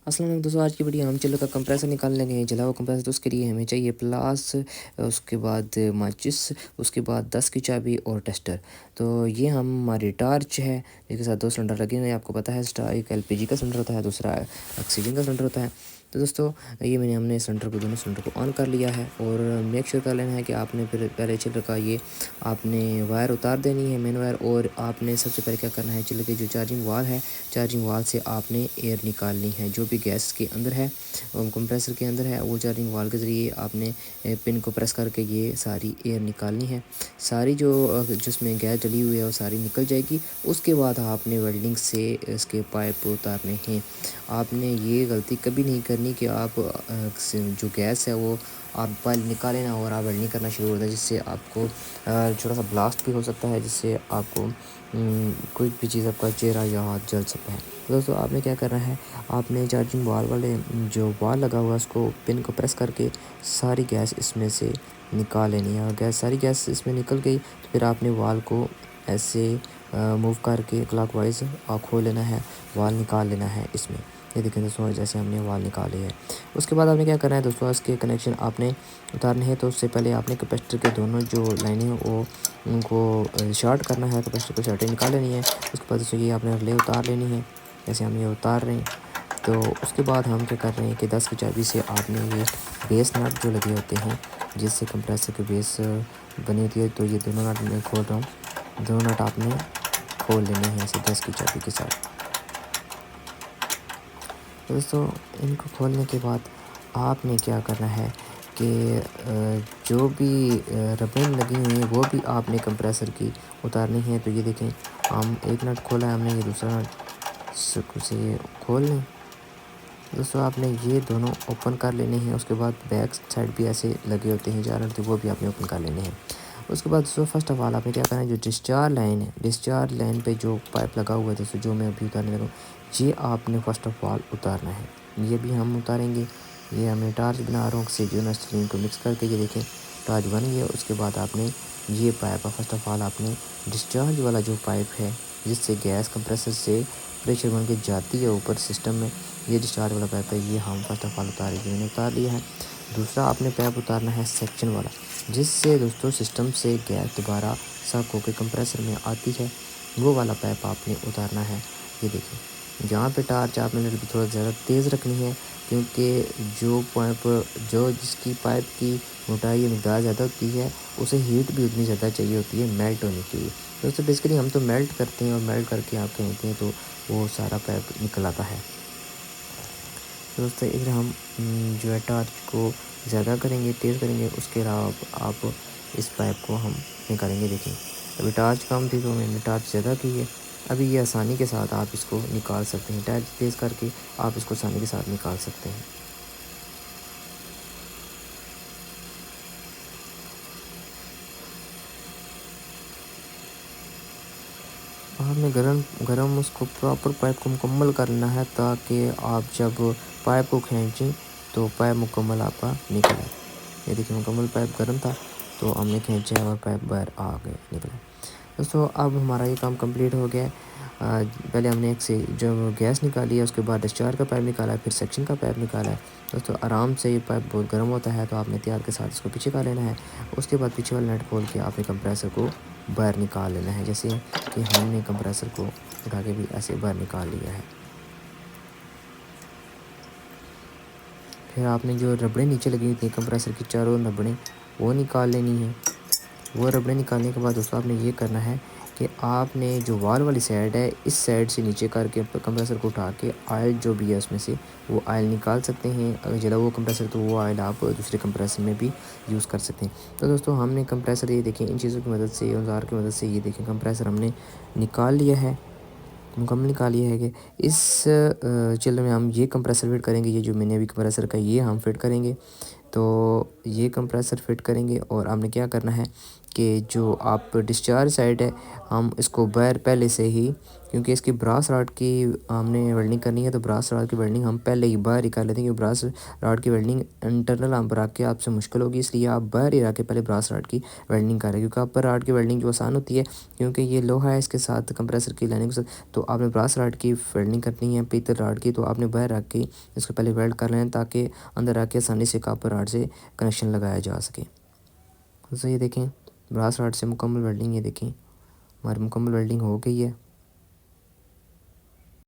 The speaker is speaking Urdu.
السلام علیکم دوستوں، آج کی ویڈیو ہم چلو کا کمپریسر نکال لیں گے۔ جلا ہوا کمپریسر، تو اس کے لیے ہمیں چاہیے پلاس، اس کے بعد ماچس، اس کے بعد 10 کی چابی اور ٹیسٹر۔ تو یہ ہماری ٹارچ ہے جس کے ساتھ 2 سلنڈر لگے ہوئے ہیں، آپ کو پتہ ہے ایک LPG کا سلنڈر ہوتا ہے، دوسرا آکسیجن کا سلنڈر ہوتا ہے۔ تو دوستوں یہ ہم نے دونوں سلنڈر کو آن کر لیا ہے، اور میک شیور کر لینا ہے کہ آپ نے پھر پہلے چلر کا یہ آپ نے وائر اتار دینی ہے، مین وائر، اور آپ نے سب سے پہلے کیا کرنا ہے، چلر کی جو چارجنگ وال ہے، چارجنگ وال سے آپ نے ایئر نکالنی ہے، جو بھی گیس کے اندر ہے، کمپریسر کے اندر ہے، وہ چارجنگ وال کے ذریعے آپ نے پن کو پریس کر کے یہ ساری ایئر نکالنی ہے۔ ساری جس میں گیس ڈلی ہوئی ہے وہ ساری نکل جائے گی۔ اس کے بعد آپ نے ویلڈنگ سے اس کے پائپ اتارنے ہیں۔ آپ نے یہ غلطی کبھی نہیں کرنی کہ آپ جو گیس ہے وہ آپ پہلے نکالیں نا اور آپ ویلڈنگ کرنا شروع ہو جائے، جس سے آپ کو چھوٹا سا بلاسٹ بھی ہو سکتا ہے، جس سے آپ کو کوئی بھی چیز آپ کا چہرہ یا ہاتھ جل سکتا ہے۔ دوستوں آپ نے کیا کرنا ہے، آپ نے چارجنگ وال والے جو وال لگا ہوا ہے اس کو پن کو پریس کر کے ساری گیس اس میں سے نکال لینی ہے، اور ساری گیس اس میں نکل گئی تو پھر آپ نے وال کو ایسے موو کر کے کلاک وائز کھول لینا ہے، وال نکال لینا ہے اس میں۔ یہ دیکھیں دوستوں، جیسے ہم نے وال نکالے ہے، اس کے بعد آپ نے کیا کرنا ہے دوستوں، اس کے کنیکشن آپ نے اتارنے ہیں۔ تو اس سے پہلے آپ نے کیپیسٹر کے دونوں جو لائنیں ہیں وہ ان کو شارٹ کرنا ہے، کیپیسٹر کو شارٹنگ نکال لینی ہے۔ اس کے بعد دوستوں یہ آپ نے رلے اتار لینی ہے، جیسے ہم یہ اتار رہے ہیں۔ تو اس کے بعد ہم کیا کر رہے ہیں کہ 10 کی چابی سے آپ نے یہ بیس نٹ جو لگے ہوتے ہیں، جس سے کمپریسر کی بیس بنی ہوتی ہے، تو یہ دونوں نٹ میں کھول رہا ہوں، دونوں نٹ آپ نے کھول لینے ہیں ایسے 10 کی چابی کے ساتھ۔ دوستوں ان کو کھولنے کے بعد آپ نے کیا کرنا ہے کہ جو بھی ربڑیں لگی ہوئی ہیں وہ بھی آپ نے کمپریسر کی اتارنی ہے۔ تو یہ دیکھیں، ہم ایک نٹ کھولا ہے ہم نے، یہ دوسرا نٹ سے کھول لیں۔ دوستوں آپ نے یہ دونوں اوپن کر لینے ہیں۔ اس کے بعد بیک سائڈ بھی ایسے لگے ہوتے ہیں 4 نٹ، وہ بھی آپ نے اوپن کر لینے ہیں۔ اس کے بعد دوستوں فرسٹ آف آل آپ نے کیا کرنا ہے، جو ڈسچارج لائن پہ جو پائپ لگا ہوا ہے دوستوں، جو میں ابھی اتارنے لگا ہوں، یہ آپ نے فرسٹ آف آل اتارنا ہے۔ یہ بھی ہم اتاریں گے۔ یہ ہمیں ٹارچ بنا رہا ہوں، آکسیجن اور سلین کو مکس کر کے، یہ دیکھیں ٹارچ بن گئی ہے۔ اس کے بعد آپ نے یہ پائپ فرسٹ آف آل آپ نے ڈسچارج والا جو پائپ ہے، جس سے گیس کمپریسر سے پریشر بن کے جاتی ہے اوپر سسٹم میں، یہ ڈسچارج والا پائپ ہے، یہ ہم فرسٹ آف آل اتاریں گے، میں نے اتار لیا ہے۔ دوسرا آپ نے پائپ اتارنا ہے سیکشن والا، جس سے دوستوں سسٹم سے گیس دوبارہ سک ہو کے کمپریسر میں آتی ہے، وہ والا پائپ آپ نے اتارنا ہے۔ یہ دیکھیں جہاں پہ ٹارچ آپ نے تھوڑا زیادہ تیز رکھنی ہے، کیونکہ جس کی پائپ کی موٹائی مقدار زیادہ ہوتی ہے، اسے ہیٹ بھی اتنی زیادہ چاہیے ہوتی ہے، میلٹ ہونی چاہیے۔ دوستوں بیسیکلی ہم تو میلٹ کرتے ہیں، اور میلٹ کر کے آپ کہتے ہیں تو وہ سارا پائپ نکل آتا ہے۔ دوستوں اگر ہم جو ہے ٹارچ کو زیادہ کریں گے، تیز کریں گے، اس کے علاوہ آپ اس پائپ کو ہم نکالیں گے۔ دیکھیں ابھی ٹارچ کم تھی تو میں نے ٹارچ زیادہ کی ہے، ابھی یہ آسانی کے ساتھ آپ اس کو نکال سکتے ہیں، ٹارچ تیز کر کے آپ اس کو آسانی کے ساتھ نکال سکتے ہیں۔ آپ نے گرم اس کو پراپر پائپ کو مکمل کرنا ہے، تاکہ آپ جب پائپ کو کھینچیں تو پائپ مکمل آپ کا نکل آئے۔ یہ دیکھیں مکمل پائپ گرم تھا تو ہم نے کھینچا اور پائپ باہر آ گئے، نکلا۔ دوستوں اب ہمارا یہ کام کمپلیٹ ہو گیا ہے۔ پہلے ہم نے ایک سے جب گیس نکالی ہے، اس کے بعد ڈسچارج کا پائپ نکالا ہے، پھر سیکشن کا پائپ نکالا ہے۔ دوستوں آرام سے، یہ پائپ بہت گرم ہوتا ہے تو آپ نے احتیاط کے ساتھ اس کو پیچھے کا لینا ہے۔ اس کے بعد پیچھے والا نٹ کھول کے آپ نے کمپریسر کو باہر نکال لینا ہے، جیسے کہ ہم نے کمپریسر کو اٹھا کے بھی ایسے باہر نکال لیا ہے۔ پھر آپ نے جو ربڑیں نیچے لگی ہوئی تھیں کمپریسر کی، چاروں ربڑیں وہ نکال لینی ہیں۔ وہ ربڑیں نکالنے کے بعد دوستوں آپ نے یہ کرنا ہے کہ آپ نے جو وال والی سائڈ ہے، اس سائڈ سے نیچے کر کے کمپریسر کو اٹھا کے آئل جو بھی ہے اس میں سے وہ آئل نکال سکتے ہیں۔ اگر جلا ہوا کمپریسر تو وہ آئل آپ دوسرے کمپریسر میں بھی یوز کر سکتے ہیں۔ تو دوستوں ہم نے کمپریسر یہ دیکھیں ان چیزوں کی مدد سے، اوزار کی مدد سے، یہ دیکھیں کمپریسر ہم نے نکال لیا ہے، مکمل نکالی ہے۔ کہ اس چلر میں ہم یہ کمپریسر فٹ کریں گے، یہ جو میں نے ابھی کمپریسر کا یہ ہم فٹ کریں گے، تو یہ کمپریسر فٹ کریں گے۔ اور ہم نے کیا کرنا ہے کہ جو آپ ڈسچارج سائڈ ہے، ہم اس کو باہر پہلے سے ہی کیونکہ اس کی براس راڈ کی ہم نے ویلڈنگ کرنی ہے، تو براس راڈ کی ویلڈنگ ہم پہلے ہی باہر ہی کر لیتے ہیں، کیونکہ براس راڈ کی ویلڈنگ انٹرنل ہم پر رکھ کے آپ سے مشکل ہوگی، اس لیے آپ باہر ہی رکھ کے پہلے براس راڈ کی ویلڈنگ کریں، کیونکہ اپر راڈ کی ویلڈنگ جو آسان ہوتی ہے، کیونکہ یہ لوہا ہے اس کے ساتھ کمپریسر کی لائننگ کے ساتھ، تو آپ نے براس راڈ کی ویلڈنگ کرنی ہے پیتل راڈ کی، تو آپ نے باہر رکھ کے اس کو پہلے ویلڈ کر لیں تاکہ اندر رکھ کے آسانی سے کاپر راڈ سے کنیکشن لگایا جا سکے۔ تو یہ دیکھیں براس راڈ سے مکمل ویلڈنگ، یہ دیکھیں ہماری مکمل ویلڈنگ ہو گئی ہے۔